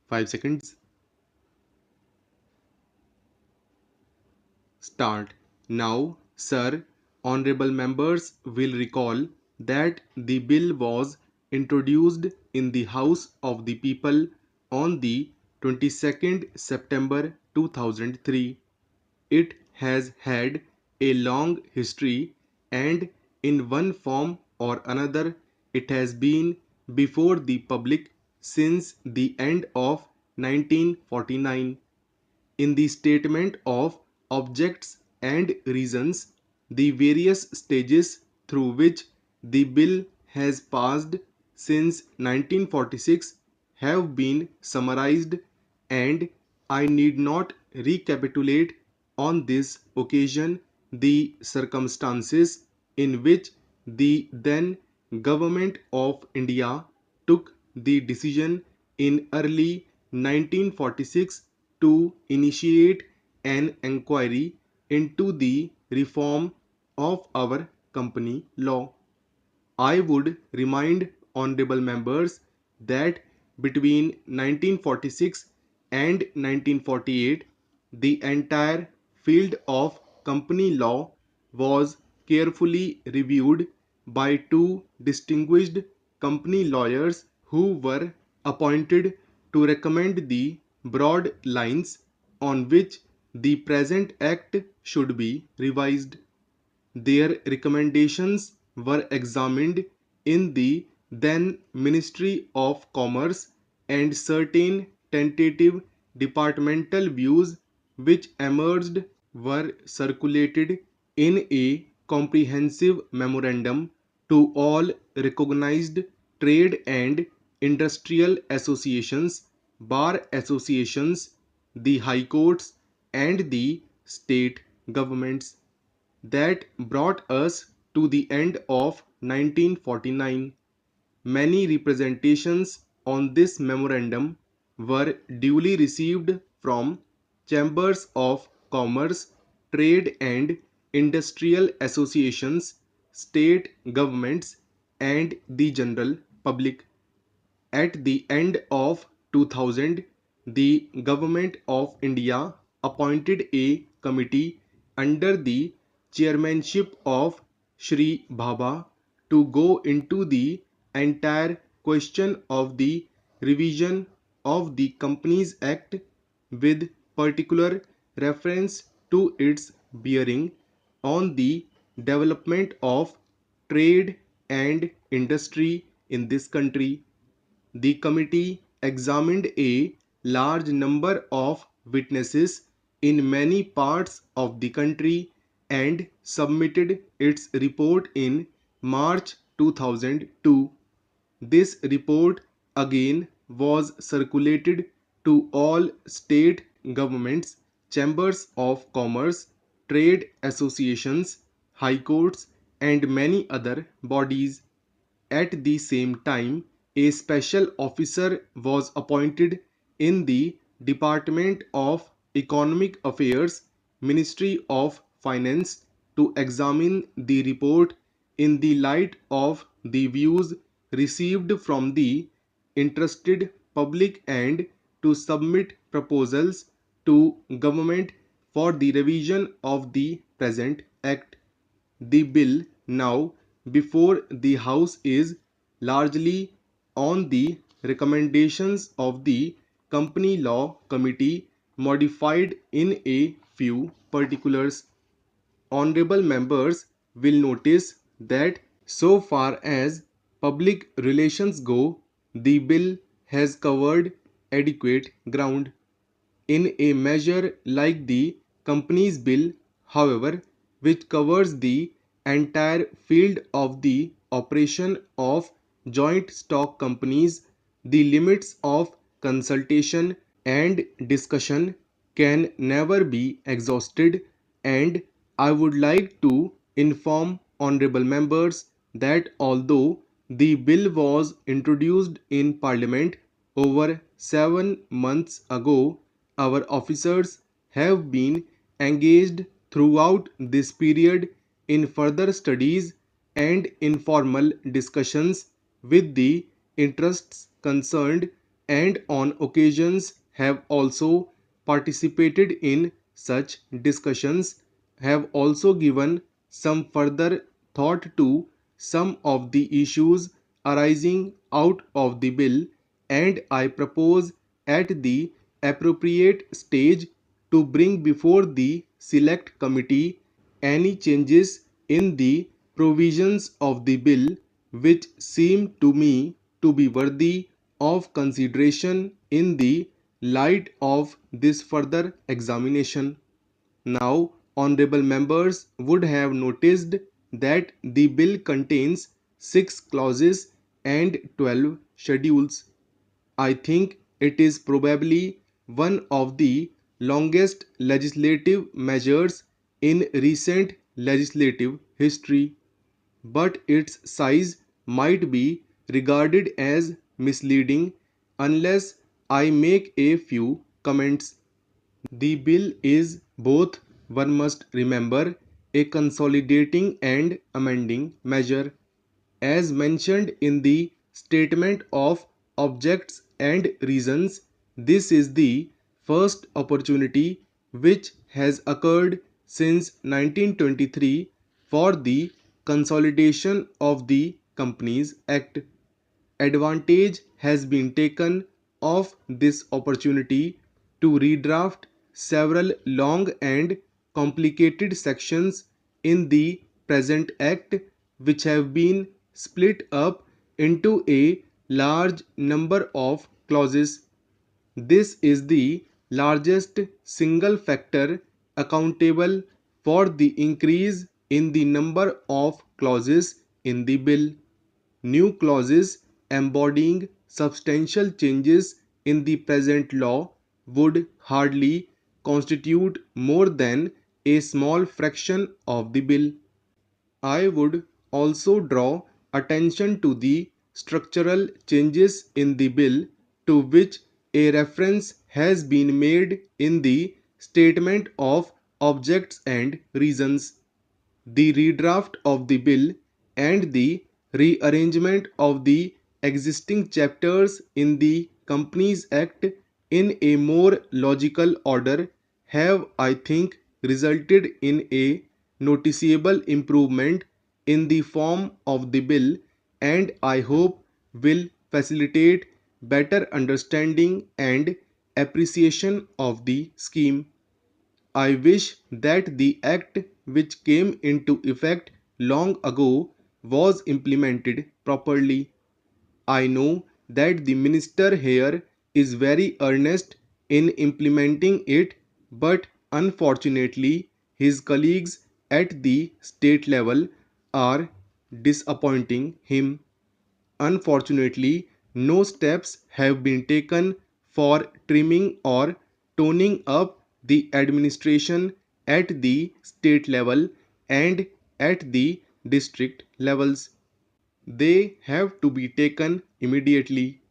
5 seconds. Start. Now, sir, honorable members will recall that the bill was introduced in the House of the People on the 22nd September 2003. It has had a long history, and in one form or another it has been before the public since the end of 1949. In the statement of objects and reasons, the various stages through which the bill has passed since 1946 have been summarized, and I need not recapitulate on this occasion the circumstances in which the then Government of India took the decision in early 1946 to initiate an inquiry into the reform of our company law. I would remind honorable members that between 1946 and 1948, the entire field of company law was carefully reviewed by two distinguished company lawyers who were appointed to recommend the broad lines on which the present act should be revised. Their recommendations were examined in the then Ministry of Commerce, and certain tentative departmental views which emerged were circulated in a comprehensive memorandum to all recognized trade and industrial associations, bar associations, the high courts, and the state governments. That brought us to the end of 1949. Many representations on this memorandum were duly received from chambers of commerce, trade and industrial associations, state governments, and the general public. At the end of 2000, the Government of India appointed a committee under the chairmanship of Shri Bhabha to go into the entire question of the revision of the Companies Act with particular reference to its bearing on the development of trade and industry in this country. The committee examined a large number of witnesses in many parts of the country and submitted its report in March 2002. This report again was circulated to all state governments, chambers of commerce, trade associations, high courts, and many other bodies. At the same time, a special officer was appointed in the Department of Economic Affairs, Ministry of Finance, to examine the report in the light of the views received from the interested public and to submit proposals to government for the revision of the present act. The bill now before the House is largely on the recommendations of the Company Law Committee, modified in a few particulars. Honorable members will notice that so far as public relations go, the bill has covered adequate ground. In a measure like the Companies Bill, however, which covers the entire field of the operation of joint stock companies, the limits of consultation and discussion can never be exhausted, and I would like to inform honorable members that although the bill was introduced in Parliament over 7 months ago, our officers have been engaged throughout this period in further studies and informal discussions with the interests concerned and on occasions have also participated in such discussions, have also given some further thought to some of the issues arising out of the bill, and I propose at the appropriate stage to bring before the select committee any changes in the provisions of the bill which seem to me to be worthy of consideration in the light of this further examination. Now, honorable members would have noticed that the bill contains 6 clauses and 12 schedules. I think it is probably one of the longest legislative measures in recent legislative history, but its size might be regarded as misleading unless I make a few comments. The bill is both, one must remember, a consolidating and amending measure. As mentioned in the statement of objects and reasons, this is the first opportunity which has occurred since 1923 for the consolidation of the Companies Act. Advantage has been taken of this opportunity to redraft several long and complicated sections in the present Act, which have been split up into a large number of clauses. This is the largest single factor accountable for the increase in the number of clauses in the bill. New clauses embodying substantial changes in the present law would hardly constitute more than a small fraction of the bill. I would also draw attention to the structural changes in the bill to which a reference has been made in the statement of objects and reasons. The redraft of the bill and the rearrangement of the existing chapters in the Companies Act in a more logical order have, I think, resulted in a noticeable improvement in the form of the bill, and I hope will facilitate better understanding and appreciation of the scheme. I wish that the act which came into effect long ago was implemented properly. I know that the minister here is very earnest in implementing it, but unfortunately, his colleagues at the state level are disappointing him. Unfortunately, no steps have been taken for trimming or toning up the administration at the state level and at the district levels. They have to be taken immediately.